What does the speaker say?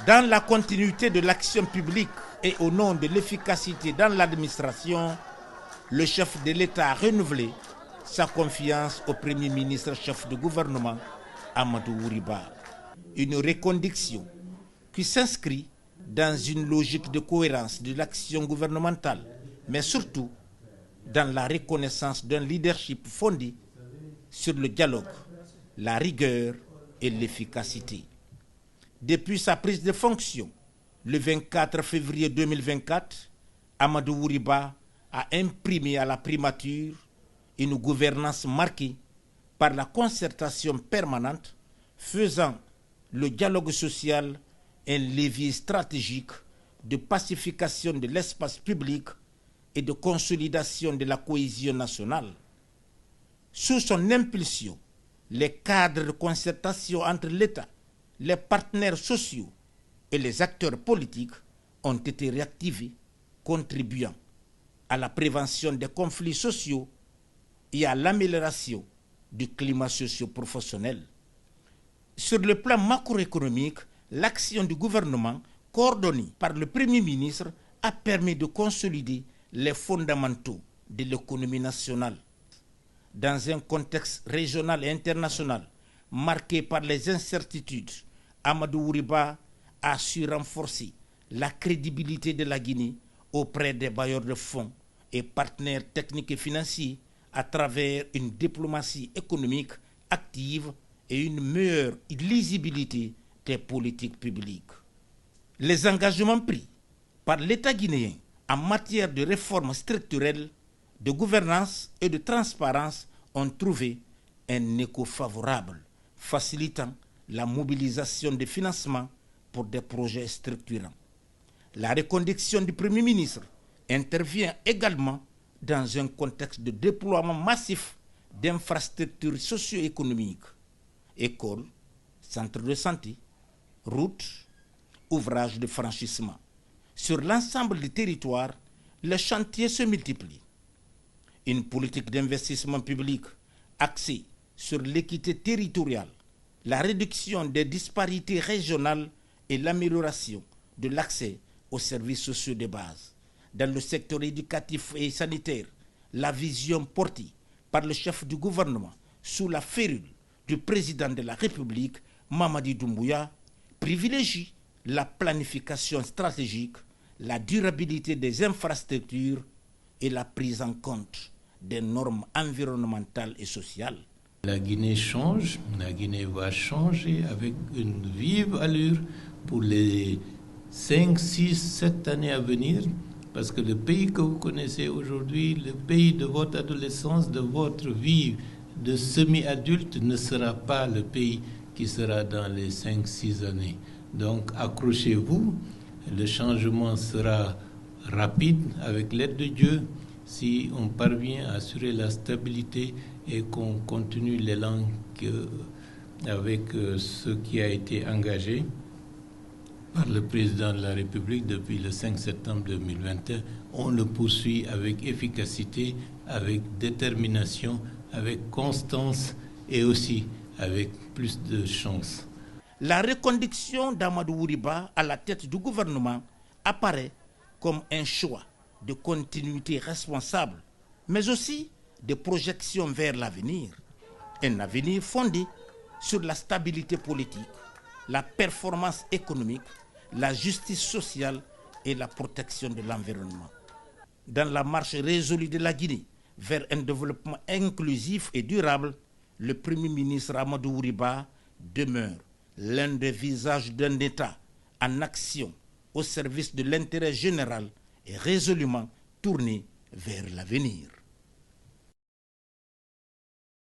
Dans la continuité de l'action publique et au nom de l'efficacité dans l'administration, le chef de l'État a renouvelé sa confiance au Premier ministre chef de gouvernement, Amadou Ouriba. Une reconduction qui s'inscrit dans une logique de cohérence de l'action gouvernementale, mais surtout dans la reconnaissance d'un leadership fondé sur le dialogue, la rigueur et l'efficacité. Depuis sa prise de fonction, le 24 février 2024, Amadou Ouriba a imprimé à la primature une gouvernance marquée par la concertation permanente, faisant le dialogue social un levier stratégique de pacification de l'espace public et de consolidation de la cohésion nationale. Sous son impulsion, les cadres de concertation entre l'État, les partenaires sociaux et les acteurs politiques ont été réactivés, contribuant à la prévention des conflits sociaux et à l'amélioration du climat socio-professionnel. Sur le plan macroéconomique, l'action du gouvernement, coordonnée par le Premier ministre, a permis de consolider les fondamentaux de l'économie nationale. Dans un contexte régional et international marqué par les incertitudes, Amadou Ouriba a su renforcer la crédibilité de la Guinée auprès des bailleurs de fonds et partenaires techniques et financiers à travers une diplomatie économique active et une meilleure lisibilité des politiques publiques. Les engagements pris par l'État guinéen en matière de réformes structurelles, de gouvernance et de transparence ont trouvé un écho favorable, facilitant la mobilisation de financements pour des projets structurants. La reconduction du Premier ministre intervient également dans un contexte de déploiement massif d'infrastructures socio-économiques, écoles, centres de santé, routes, ouvrages de franchissement. Sur l'ensemble du territoire, les chantiers se multiplient. Une politique d'investissement public axée sur l'équité territoriale, la réduction des disparités régionales et l'amélioration de l'accès aux services sociaux de base. Dans le secteur éducatif et sanitaire, la vision portée par le chef du gouvernement sous la férule du président de la République, Mamadi Doumbouya, privilégie la planification stratégique, la durabilité des infrastructures et la prise en compte des normes environnementales et sociales. La Guinée change, la Guinée va changer avec une vive allure pour les 5, 6, 7 années à venir, parce que le pays que vous connaissez aujourd'hui, le pays de votre adolescence, de votre vie de semi-adulte, ne sera pas le pays qui sera dans les 5, 6 années. Donc accrochez-vous, le changement sera rapide avec l'aide de Dieu si on parvient à assurer la stabilité et qu'on continue l'élan avec ce qui a été engagé par le président de la République depuis le 5 septembre 2021. On le poursuit avec efficacité, avec détermination, avec constance et aussi avec plus de chance. La reconduction d'Amadou Ouriba à la tête du gouvernement apparaît comme un choix de continuité responsable, mais aussi de projection vers l'avenir. Un avenir fondé sur la stabilité politique, la performance économique, la justice sociale et la protection de l'environnement. Dans la marche résolue de la Guinée vers un développement inclusif et durable, le Premier ministre Amadou Ouriba demeure l'un des visages d'un État en action au service de l'intérêt général et résolument tourné vers l'avenir.